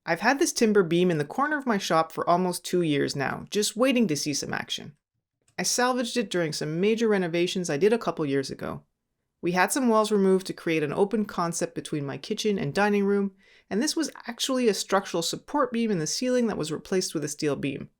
I've had this timber beam in the corner of my shop for almost 2 years now, just waiting to see some action. I salvaged it during some major renovations I did a couple years ago. We had some walls removed to create an open concept between my kitchen and dining room, and this was actually a structural support beam in the ceiling that was replaced with a steel beam.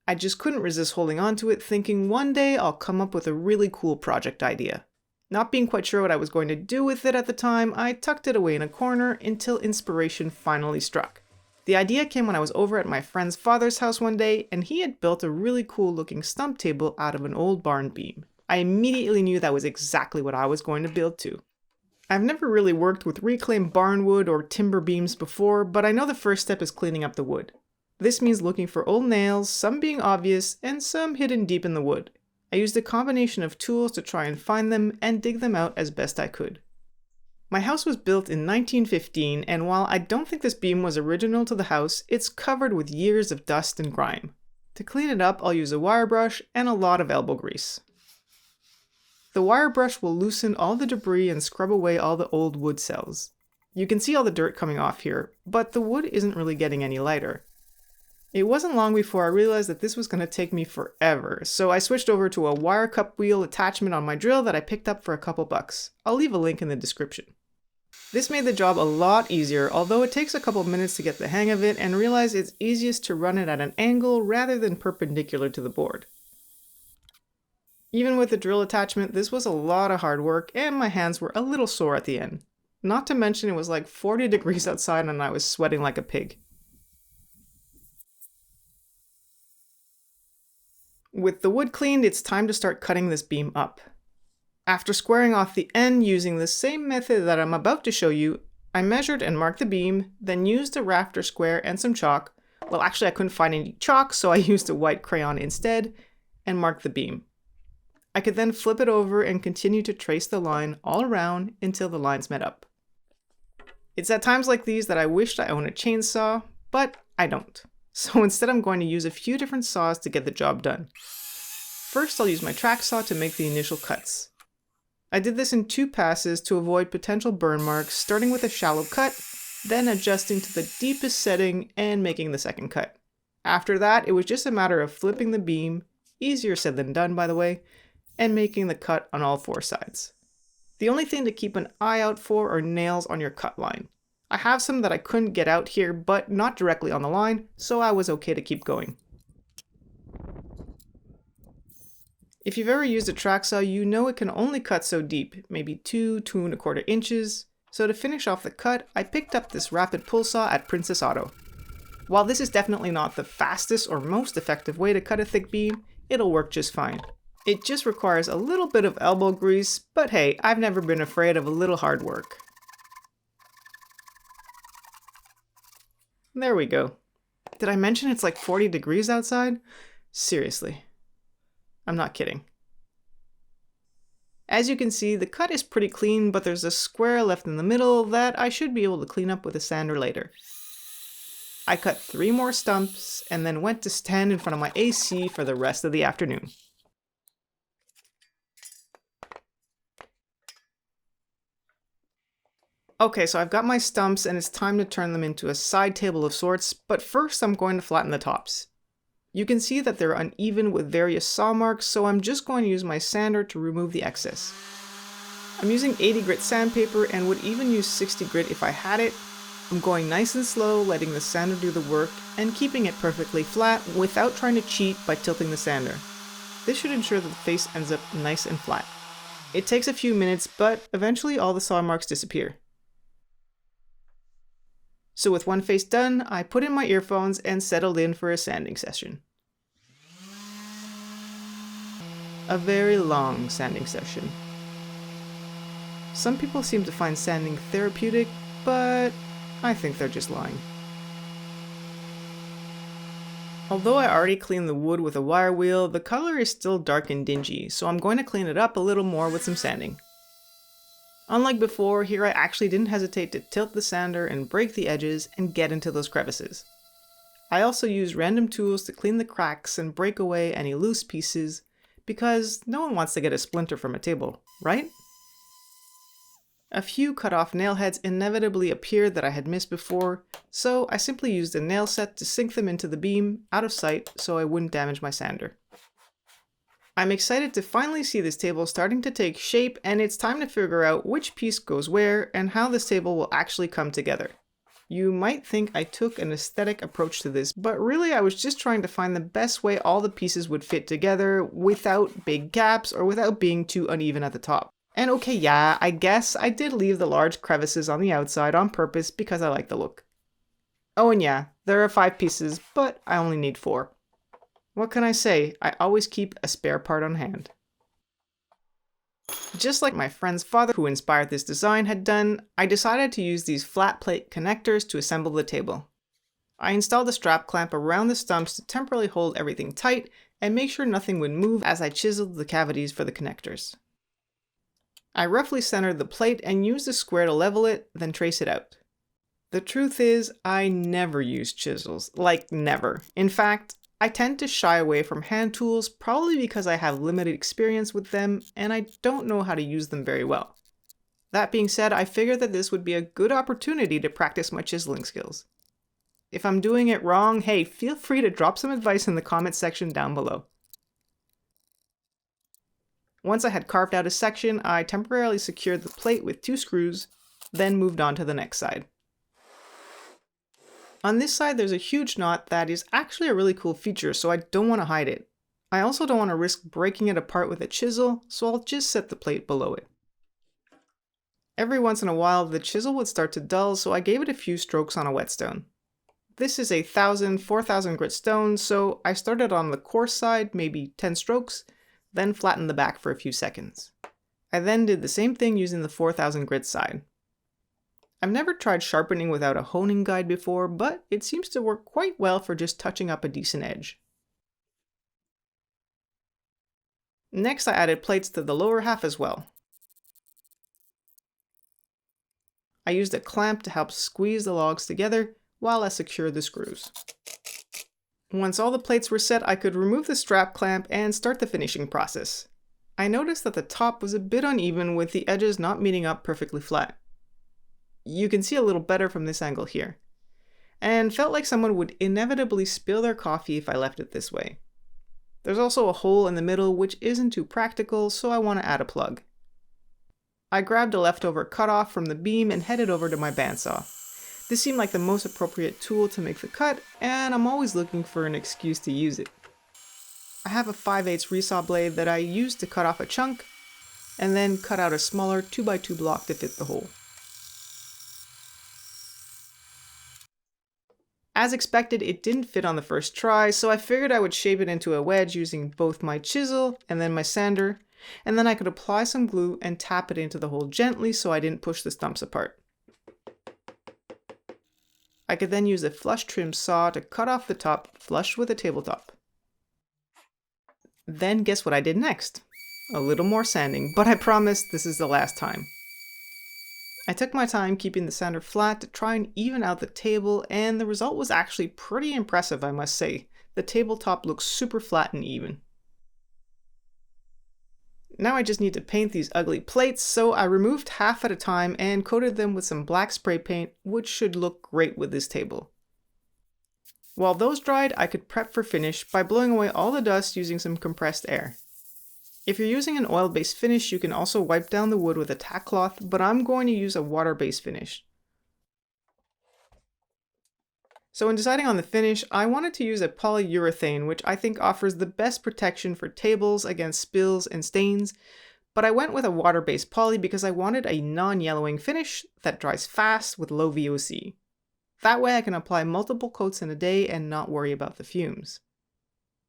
I just couldn't resist holding onto it, thinking one day I'll come up with a really cool project idea. Not being quite sure what I was going to do with it at the time, I tucked it away in a corner until inspiration finally struck. The idea came when I was over at my friend's father's house one day, and he had built a really cool looking stump table out of an old barn beam. I immediately knew that was exactly what I was going to build too. I've never really worked with reclaimed barn wood or timber beams before, but I know the first step is cleaning up the wood. This means looking for old nails, some being obvious and some hidden deep in the wood. I used a combination of tools to try and find them and dig them out as best I could. My house was built in 1915, and while I don't think this beam was original to the house, it's covered with years of dust and grime. To clean it up, I'll use a wire brush and a lot of elbow grease. The wire brush will loosen all the debris and scrub away all the old wood cells. You can see all the dirt coming off here, but the wood isn't really getting any lighter. It wasn't long before I realized that this was going to take me forever, so I switched over to a wire cup wheel attachment on my drill that I picked up for a couple bucks. I'll leave a link in the description. This made the job a lot easier, although it takes a couple minutes to get the hang of it and realize it's easiest to run it at an angle rather than perpendicular to the board. Even with the drill attachment, this was a lot of hard work and my hands were a little sore at the end. Not to mention it was like 40 degrees outside and I was sweating like a pig. With the wood cleaned, it's time to start cutting this beam up. After squaring off the end using the same method that I'm about to show you, I measured and marked the beam, then used a rafter square and some chalk. Well, actually I couldn't find any chalk, so I used a white crayon instead, and marked the beam. I could then flip it over and continue to trace the line all around until the lines met up. It's at times like these that I wished I owned a chainsaw, but I don't. So instead I'm going to use a few different saws to get the job done. First I'll use my track saw to make the initial cuts. I did this in 2 passes to avoid potential burn marks, starting with a shallow cut, then adjusting to the deepest setting and making the second cut. After that, it was just a matter of flipping the beam, easier said than done by the way, and making the cut on all 4 sides. The only thing to keep an eye out for are nails on your cut line. I have some that I couldn't get out here, but not directly on the line, so I was okay to keep going. If you've ever used a track saw, you know it can only cut so deep, maybe 2–2¼ inches. So to finish off the cut, I picked up this rapid pull saw at Princess Auto. While this is definitely not the fastest or most effective way to cut a thick beam, it'll work just fine. It just requires a little bit of elbow grease, but hey, I've never been afraid of a little hard work. There we go. Did I mention it's like 40 degrees outside? Seriously. I'm not kidding. As you can see, the cut is pretty clean, but there's a square left in the middle that I should be able to clean up with a sander later. I cut 3 more stumps and then went to stand in front of my AC for the rest of the afternoon. Okay, so I've got my stumps and it's time to turn them into a side table of sorts, but first I'm going to flatten the tops. You can see that they're uneven with various saw marks, so I'm just going to use my sander to remove the excess. I'm using 80 grit sandpaper and would even use 60 grit if I had it. I'm going nice and slow, letting the sander do the work and keeping it perfectly flat without trying to cheat by tilting the sander. This should ensure that the face ends up nice and flat. It takes a few minutes, but eventually all the saw marks disappear. So with one face done, I put in my earphones and settled in for a sanding session. A very long sanding session. Some people seem to find sanding therapeutic, but I think they're just lying. Although I already cleaned the wood with a wire wheel, the color is still dark and dingy, so I'm going to clean it up a little more with some sanding. Unlike before, here I actually didn't hesitate to tilt the sander and break the edges and get into those crevices. I also used random tools to clean the cracks and break away any loose pieces, because no one wants to get a splinter from a table, right? A few cut off nail heads inevitably appeared that I had missed before, so I simply used a nail set to sink them into the beam, out of sight, so I wouldn't damage my sander. I'm excited to finally see this table starting to take shape, and it's time to figure out which piece goes where and how this table will actually come together. You might think I took an aesthetic approach to this, but really I was just trying to find the best way all the pieces would fit together without big gaps or without being too uneven at the top. And okay, yeah, I guess I did leave the large crevices on the outside on purpose because I like the look. Oh, and yeah, there are 5 pieces, but I only need 4. What can I say? I always keep a spare part on hand. Just like my friend's father who inspired this design had done, I decided to use these flat plate connectors to assemble the table. I installed a strap clamp around the stumps to temporarily hold everything tight and make sure nothing would move as I chiseled the cavities for the connectors. I roughly centered the plate and used a square to level it, then trace it out. The truth is, I never use chisels. Like, never. In fact, I tend to shy away from hand tools, probably because I have limited experience with them and I don't know how to use them very well. That being said, I figured that this would be a good opportunity to practice my chiseling skills. If I'm doing it wrong, hey, feel free to drop some advice in the comment section down below. Once I had carved out a section, I temporarily secured the plate with 2 screws, then moved on to the next side. On this side, there's a huge knot that is actually a really cool feature, so I don't want to hide it. I also don't want to risk breaking it apart with a chisel, so I'll just set the plate below it. Every once in a while, the chisel would start to dull, so I gave it a few strokes on a whetstone. This is a 4,000 grit stone, so I started on the coarse side, maybe 10 strokes, then flattened the back for a few seconds. I then did the same thing using the 4,000 grit side. I've never tried sharpening without a honing guide before, but it seems to work quite well for just touching up a decent edge. Next, I added plates to the lower half as well. I used a clamp to help squeeze the logs together while I secured the screws. Once all the plates were set, I could remove the strap clamp and start the finishing process. I noticed that the top was a bit uneven with the edges not meeting up perfectly flat. You can see a little better from this angle here, and felt like someone would inevitably spill their coffee if I left it this way. There's also a hole in the middle which isn't too practical, so I want to add a plug. I grabbed a leftover cutoff from the beam and headed over to my bandsaw. This seemed like the most appropriate tool to make the cut, and I'm always looking for an excuse to use it. I have a 5/8 resaw blade that I used to cut off a chunk, and then cut out a smaller 2x2 block to fit the hole. As expected, it didn't fit on the first try, so I figured I would shape it into a wedge using both my chisel and then my sander, and then I could apply some glue and tap it into the hole gently so I didn't push the stumps apart. I could then use a flush trim saw to cut off the top flush with the tabletop. Then guess what I did next? A little more sanding, but I promise this is the last time. I took my time keeping the sander flat to try and even out the table, and the result was actually pretty impressive, I must say. The tabletop looks super flat and even. Now I just need to paint these ugly plates, so I removed half at a time and coated them with some black spray paint, which should look great with this table. While those dried, I could prep for finish by blowing away all the dust using some compressed air. If you're using an oil-based finish, you can also wipe down the wood with a tack cloth, but I'm going to use a water-based finish. So in deciding on the finish, I wanted to use a polyurethane, which I think offers the best protection for tables against spills and stains, but I went with a water-based poly because I wanted a non-yellowing finish that dries fast with low VOC. That way I can apply multiple coats in a day and not worry about the fumes.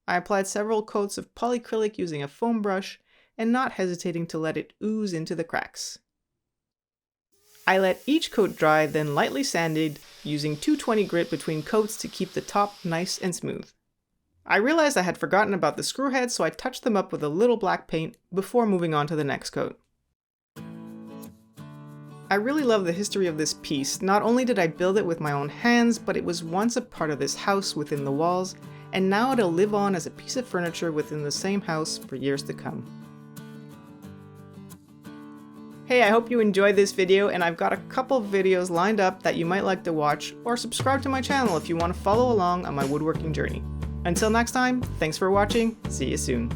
I applied several coats of polyacrylic using a foam brush and not hesitating to let it ooze into the cracks. I let each coat dry, then lightly sanded, using 220 grit between coats to keep the top nice and smooth. I realized I had forgotten about the screw heads, so I touched them up with a little black paint before moving on to the next coat. I really love the history of this piece. Not only did I build it with my own hands, but it was once a part of this house within the walls, and now it'll live on as a piece of furniture within the same house for years to come. Hey, I hope you enjoyed this video, and I've got a couple videos lined up that you might like to watch, or subscribe to my channel if you want to follow along on my woodworking journey. Until next time, thanks for watching, see you soon.